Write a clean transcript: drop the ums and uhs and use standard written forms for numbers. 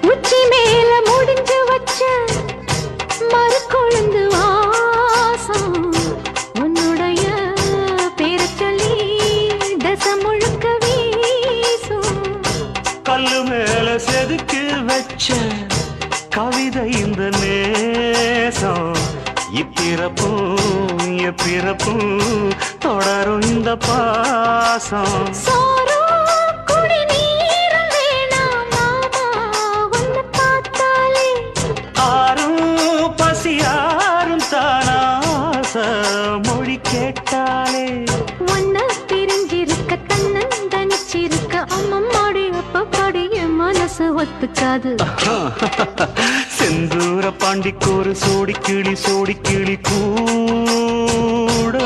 உச்சி மேல முடிஞ்சு வச்ச மறு கொழுந்து வாசம் உன்னுடைய பேரை சொல்லி தசம் முழுக்க வீசும். கல்லு மேல செதுக்கி வச்ச கவிதை இந்த நேசம் இப்பிறப்பும் எப்பிறப்பும் தொடரும் இந்த பாசம். மொழி கேட்டாலே ஒன்ன பிரிஞ்சிருக்க தன்னந்தனிச்சிருக்க அம்மம்மாடி அப்பப்பாடி என் மனசு ஒத்துக்காது. செந்தூர பாண்டிக்கோரு சோடி கிளி கூட